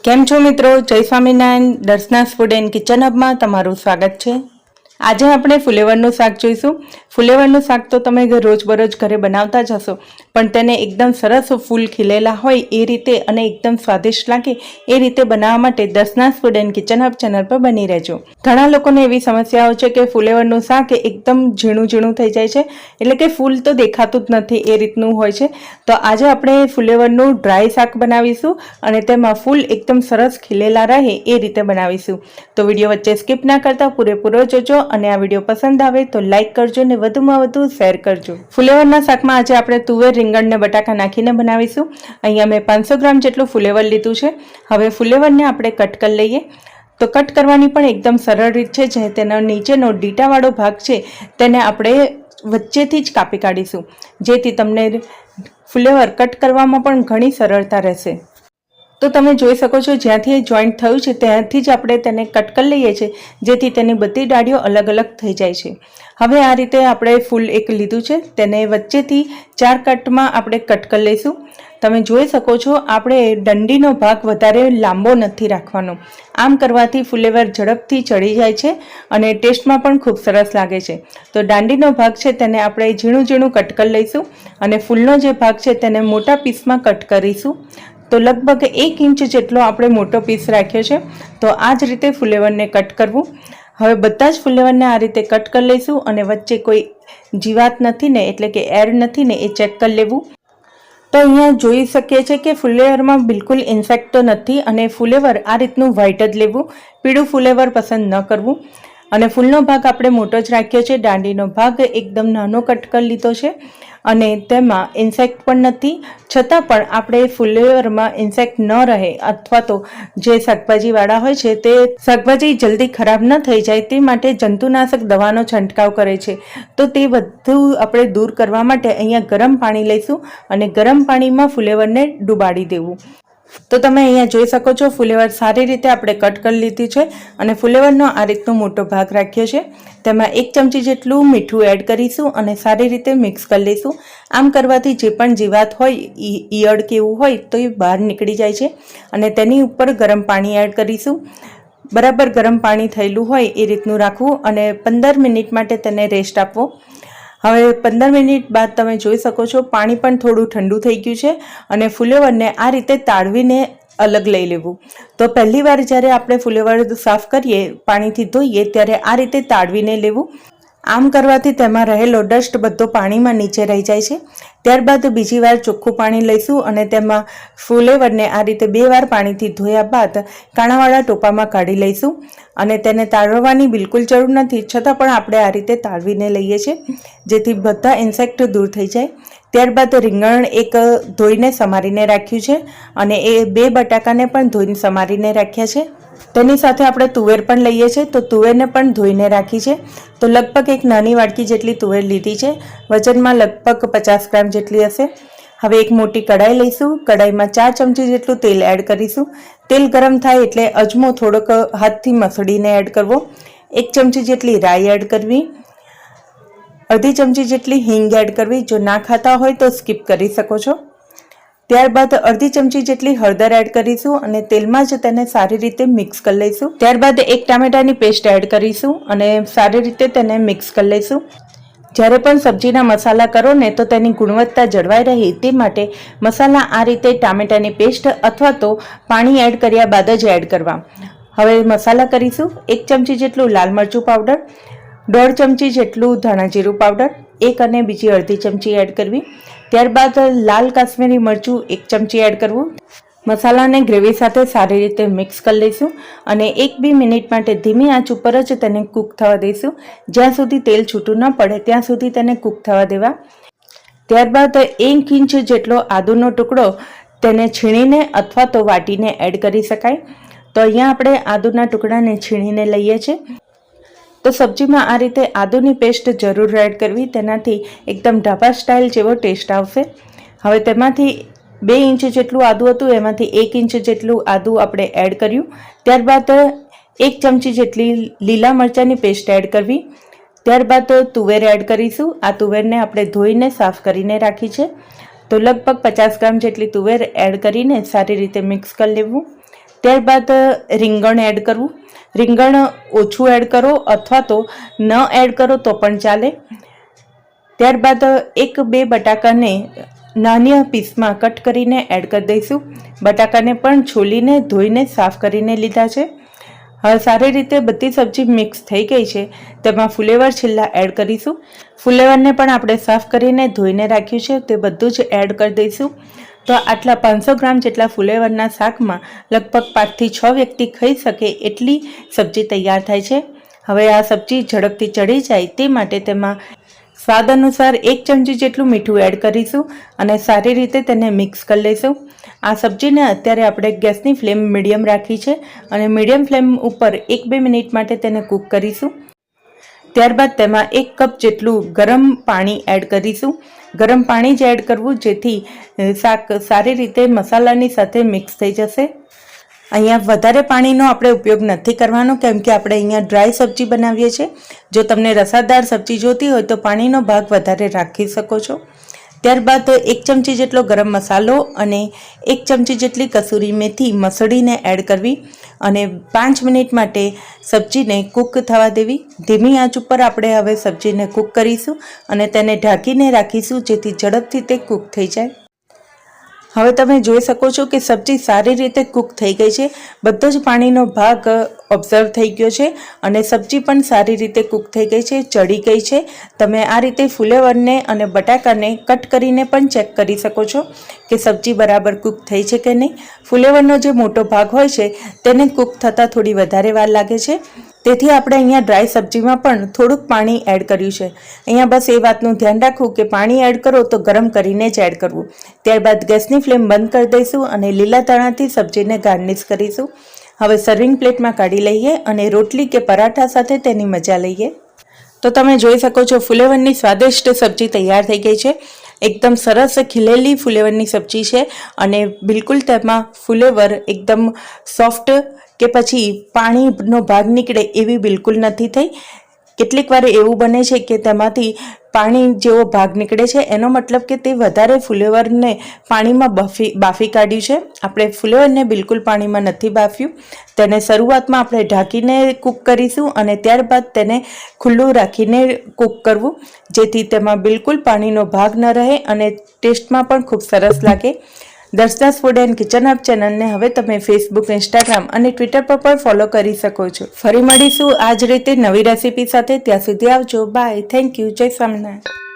કેમ છો મિત્રો? જય Swaminarayan. Darshana's food and kitchen હબમાં તમારું સ્વાગત છે. આજે આપણે ફુલેવરનું શાક જોઈશું. ફુલેવરનું શાક તો તમે રોજબરોજ ઘરે બનાવતા જ હશો, પણ તેને એકદમ સરસ ફૂલ ખીલેલા હોય એ રીતે અને એકદમ સ્વાદિષ્ટ લાગે એ રીતે બનાવવા માટે Darshana's food and kitchen hub channel પર બની રહેજો. ઘણા લોકોને એવી સમસ્યાઓ છે કે ફુલેવરનું શાક એકદમ ઝીણું ઝીણું થઈ જાય છે, એટલે કે ફૂલ તો દેખાતું જ નથી એ રીતનું હોય છે. તો આજે આપણે ફુલેવરનું ડ્રાય શાક બનાવીશું અને તેમાં ફૂલ એકદમ સરસ ખીલેલા રહે એ રીતે બનાવીશું. તો વિડીયો વચ્ચે સ્કીપ ના કરતા પૂરેપૂરો જોજો અને આ વિડીયો પસંદ આવે તો લાઈક કરજો ને વધુમાં વધુ શેર કરજો. ફુલેવરના શાકમાં આજે આપણે તુવેર, રીંગણ ને બટાકા નાખીને બનાવીશું. અહીંયા મેં 500 ગ્રામ જેટલું ફુલેવર લીધું છે. હવે ફુલેવરને આપણે કટ કરી લઈએ. તો કટ કરવાની પણ એકદમ સરળ રીત છે. જે તેનો નીચેનો ડીટાવાળો ભાગ છે તેને આપણે વચ્ચેથી જ કાપી કાઢીશું, જેથી તમને ફુલેવર કટ કરવામાં પણ ઘણી સરળતા રહેશે. તો તમે જોઈ શકો છો જ્યાંથી જોઈન્ટ થયું છે ત્યાંથી જ આપણે તેને કટ કરી લઈએ છીએ, જેથી તેની બધી ડાળીઓ અલગ અલગ થઈ જાય છે. હવે આ રીતે આપણે ફૂલ એક લીધું છે, તેને વચ્ચેથી 4 કટમાં આપણે કટ કરી લઈશું. તમે જોઈ શકો છો આપણે દંડીનો ભાગ વધારે લાંબો નથી રાખવાનો. આમ કરવાથી ફુલેવર ઝડપથી ચડી જાય છે અને ટેસ્ટમાં પણ ખૂબ સરસ લાગે છે. તો દાંડીનો ભાગ છે તેને આપણે ઝીણું ઝીણું કટ કરી લઈશું અને ફૂલનો જે ભાગ છે તેને મોટા પીસમાં કટ કરીશું. તો લગભગ 1 ઇંચ જેટલો આપણે મોટો પીસ રાખ્યો છે. તો આ જ રીતે ફુલેવરને કટ કરવું. હવે બધા જ ફુલેવરને આ રીતે કટ કરી લઈશું અને વચ્ચે કોઈ જીવાત નથી ને, એટલે કે એર નથી ને એ ચેક કરી લેવું. તો અહીંયા જોઈ શકીએ છીએ કે ફુલેવરમાં બિલકુલ ઇન્સેક્ટ તો નથી અને ફુલેવર આ રીતનું વ્હાઇટ જ લેવું, પીળું ફુલેવર પસંદ ન કરવું. અને ફૂલનો ભાગ આપણે મોટો જ રાખ્યો છે, દાંડીનો ભાગ એકદમ નાનો કટ કરી લીધો છે અને તેમાં ઇન્સેક્ટ પણ નથી. છતાં પણ આપણે ફુલેવરમાં ઇન્સેક્ટ ન રહે અથવા તો જે શાકભાજીવાળા હોય છે તે શાકભાજી જલ્દી ખરાબ ન થઈ જાય તે માટે જંતુનાશક દવાનો છંટકાવ કરે છે. તો તે બધું આપણે દૂર કરવા માટે અહીંયા ગરમ પાણી લઈશું અને ગરમ પાણીમાં ફુલેવરને ડુબાડી દેવું. તો તમે અહીંયા જોઈ શકો છો ફુલેવર સારી રીતે આપણે કટ કરી લીધી છે અને ફુલેવરનો આ રીતનો મોટો ભાગ રાખ્યો છે. તેમાં 1 ચમચી જેટલું મીઠું એડ કરીશું અને સારી રીતે મિક્સ કરી લઈશું. આમ કરવાથી જે પણ જીવાત હોય, ઈયળ કે એવું હોય તો એ બહાર નીકળી જાય છે. અને તેની ઉપર ગરમ પાણી એડ કરીશું. બરાબર ગરમ પાણી થયેલું હોય એ રીતનું રાખવું અને 15 મિનિટ માટે તેને રેસ્ટ આપવો. હવે 15 મિનિટ બાદ તમે જોઈ શકો છો પાણી પણ થોડું ઠંડુ થઈ ગયું છે અને ફુલેવરને આ રીતે તાળવીને અલગ લઈ લેવું. તો પહેલી વાર જ્યારે આપણે ફુલેવર સાફ કરીએ, પાણીથી ધોઈએ, ત્યારે આ રીતે તાળવીને લેવું. આમ કરવાથી તેમાં રહેલો ડસ્ટ બધો પાણીમાં નીચે રહી જાય છે. ત્યારબાદ બીજી વાર ચોખ્ખું પાણી લઈશું અને તેમાં ફુલેવરને આ રીતે 2 વાર પાણીથી ધોયા બાદ કાણાવાળા ટોપામાં કાઢી લઈશું. અને તેને તાળવવાની બિલકુલ જરૂર નથી, છતાં પણ આપણે આ રીતે તાળવીને લઈએ છીએ, જેથી બધા ઇન્સેક્ટ દૂર થઈ જાય. ત્યારબાદ રીંગણ એક ધોઈને સમારીને રાખ્યું છે અને એ 2 બટાકાને પણ ધોઈને સમારીને રાખ્યા છે. તેની સાથે આપણે તુવેર પણ લઈએ છીએ, તો તુવેરને પણ ધોઈને રાખી છે. તો લગભગ એક નાની વાટકી જેટલી તુવેર લીધી છે, વજનમાં લગભગ 50 ગ્રામ જેટલી હશે. હવે એક મોટી કડાઈ લઈશું. કડાઈમાં 4 ચમચી જેટલું તેલ એડ કરીશું. તેલ ગરમ થાય એટલે અજમો થોડોક હાથથી મસળીને એડ કરવો. 1 ચમચી જેટલી રાઈ એડ કરવી. અડધી ચમચી જેટલી હિંગ એડ કરવી. જો ના ખાતા હોય તો સ્કીપ કરી શકો છો. ત્યારબાદ અડધી ચમચી જેટલી હળદર એડ કરીશું અને તેલમાં જ તેને સારી રીતે મિક્સ કરી લઈશું. ત્યારબાદ 1 ટામેટાની પેસ્ટ એડ કરીશું અને સારી રીતે તેને મિક્સ કરી લઈશું. જ્યારે પણ સબ્જીના મસાલા કરો ને તો તેની ગુણવત્તા જળવાઈ રહે તે માટે મસાલા આ રીતે ટામેટાની પેસ્ટ અથવા તો પાણી એડ કર્યા બાદ જ એડ કરવા. હવે મસાલા કરીશું. 1 ચમચી જેટલું લાલ મરચું પાવડર, 1.5 ચમચી જેટલું ધાણા જીરું પાવડર, 1 અને બીજી અડધી ચમચી એડ કરવી. ત્યારબાદ લાલ કાશ્મીરી મરચું 1 ચમચી એડ કરવું. મસાલાને ગ્રેવી સાથે સારી રીતે મિક્સ કરી લઈશું અને 1-2 મિનિટ માટે ધીમી આંચ ઉપર જ તેને કૂક થવા દઈશું. જ્યાં સુધી તેલ છૂટું ન પડે ત્યાં સુધી તેને કૂક થવા દેવા. ત્યારબાદ 1 ઇંચ જેટલો આદુનો ટુકડો તેને છીણીને અથવા તો વાટીને એડ કરી શકાય. તો અહીંયા આપણે આદુના ટુકડાને છીણીને લઈએ છીએ. તો સબ્જીમાં આ રીતે આદુની પેસ્ટ જરૂર એડ કરવી, તેનાથી એકદમ ઢાબા સ્ટાઇલ જેવો ટેસ્ટ આવશે. હવે તેમાંથી 2 ઇંચ જેટલું આદું હતું, એમાંથી 1 ઇંચ જેટલું આદું આપણે એડ કર્યું. ત્યારબાદ 1 ચમચી જેટલી લીલા મરચાંની પેસ્ટ એડ કરવી. ત્યારબાદ તુવેર એડ કરીશું. આ તુવેરને આપણે ધોઈને સાફ કરીને રાખી છે. તો લગભગ 50 ગ્રામ જેટલી તુવેર એડ કરીને સારી રીતે મિક્સ કરી લેવું. ત્યારબાદ રીંગણ એડ કરવું. રીંગણ ઓછું એડ કરો અથવા તો ન એડ કરો તો પણ ચાલે. ત્યારબાદ 1-2 બટાકાને નાની પીસમાં કટ કરીને એડ કરી દઈશું. બટાકાને પણ છોલીને ધોઈને સાફ કરીને લીધા છે. હવે સારી રીતે બધી સબ્જી મિક્સ થઈ ગઈ છે. તેમાં ફુલેવર છેલ્લા એડ કરીશું. ફુલેવરને પણ આપણે સાફ કરીને ધોઈને રાખ્યું છે, તે બધું જ એડ કરી દઈશું. તો આટલા 500 ગ્રામ જેટલા ફુલેવરના શાકમાં લગભગ 5 થી 6 વ્યક્તિ ખાઈ શકે એટલી સબ્જી તૈયાર થાય છે. હવે આ સબ્જી ઝડપથી ચડી જાય તે માટે તેમાં સ્વાદ અનુસાર 1 ચમચી જેટલું મીઠું એડ કરીશું અને સારી રીતે તેને મિક્સ કરી લઈશું. આ સબ્જીને અત્યારે આપણે ગેસની ફ્લેમ મીડિયમ રાખી છે અને મીડિયમ ફ્લેમ ઉપર 1-2 મિનિટ માટે તેને કૂક કરીશું. ત્યારબાદ તેમાં 1 કપ જેટલું ગરમ પાણી એડ કરીશું. ગરમ પાણી જ એડ કરવું જેથી શાક સારી રીતે મસાલાની સાથે મિક્સ થઈ જશે. અહીંયા વધારે પાણીનો આપણે ઉપયોગ નથી કરવાનો કેમ કે આપણે અહીંયા ડ્રાય સબ્જી બનાવીએ છીએ. જો તમને રસાદાર સબ્જી જોતી હોય તો પાણીનો ભાગ વધારે રાખી શકો છો. ત્યારબાદ 1 ચમચી જેટલો ગરમ મસાલો અને 1 ચમચી જેટલી કસૂરી મેથી મસળીને એડ કરવી અને 5 મિનિટ માટે સબ્જીને કૂક થવા દેવી. ધીમી આંચ ઉપર આપણે હવે સબ્જીને કૂક કરીશું અને તેને ઢાંકીને રાખીશું જેથી ઝડપથી તે કૂક થઈ જાય. હવે તમે જોઈ શકો છો કે સબ્જી સારી રીતે કૂક થઈ ગઈ છે. બધો જ પાણીનો ભાગ ઓબ્ઝર્વ થઈ ગયો છે અને સબ્જી પણ સારી રીતે કૂક થઈ ગઈ છે, ચડી ગઈ છે. તમે આ રીતે ફુલેવરને અને બટાકાને કટ કરીને પણ ચેક કરી શકો છો કે સબ્જી બરાબર કૂક થઈ છે કે નહીં. ફુલેવરનો જે મોટો ભાગ હોય છે તેને કૂક થતાં થોડી વધારે વાર લાગે છે. તેથી આપણે અહીંયા ડ્રાય સબ્જીમાં પણ થોડુંક પાણી એડ કર્યું છે. અહીંયા બસ એ વાતનું ધ્યાન રાખવું કે પાણી એડ કરો તો ગરમ કરીને જ એડ કરવું. ત્યારબાદ ગેસની ફ્લેમ બંધ કરી દઈશું અને લીલા ધાણાથી સબ્જીને ગાર્નિશ કરીશું. હવે સર્વિંગ પ્લેટમાં કાઢી લઈએ અને રોટલી કે પરાઠા સાથે તેની મજા લઈએ. તો તમે જોઈ શકો છો ફુલેવરની સ્વાદિષ્ટ સબ્જી તૈયાર થઈ ગઈ છે. એકદમ સરસ ખીલેલી ફુલેવરની સબ્જી છે અને બિલકુલ તેમાં ફુલેવર એકદમ સોફ્ટ કે પછી પાણીનો ભાગ નીકળે એવી બિલકુલ નથી થઈ. કેટલીક વાર એવું બને છે કે તેમાંથી પાણી જેવો ભાગ નીકળે છે, એનો મતલબ કે તે વધારે ફુલેવરને પાણીમાં બાફી કાઢ્યું છે. આપણે ફુલેવરને બિલકુલ પાણીમાં નથી બાફ્યું. તેને શરૂઆતમાં આપણે ઢાંકીને કૂક કરીશું અને ત્યારબાદ તેને ખુલ્લું રાખીને કૂક કરવું જેથી તેમાં બિલકુલ પાણીનો ભાગ ન રહે અને ટેસ્ટમાં પણ ખૂબ સરસ લાગે. Darshana's food and kitchen hub ચેનલને હવે તમે ફેસબુક, ઇન્સ્ટાગ્રામ અને ટ્વિટર પર પણ ફોલો કરી શકો છો. ફરી મળીશું આ જ રીતે નવી રેસીપી સાથે. ત્યાં સુધી આવજો. બાય. Thank you. જય સ્વામિનારાયણ.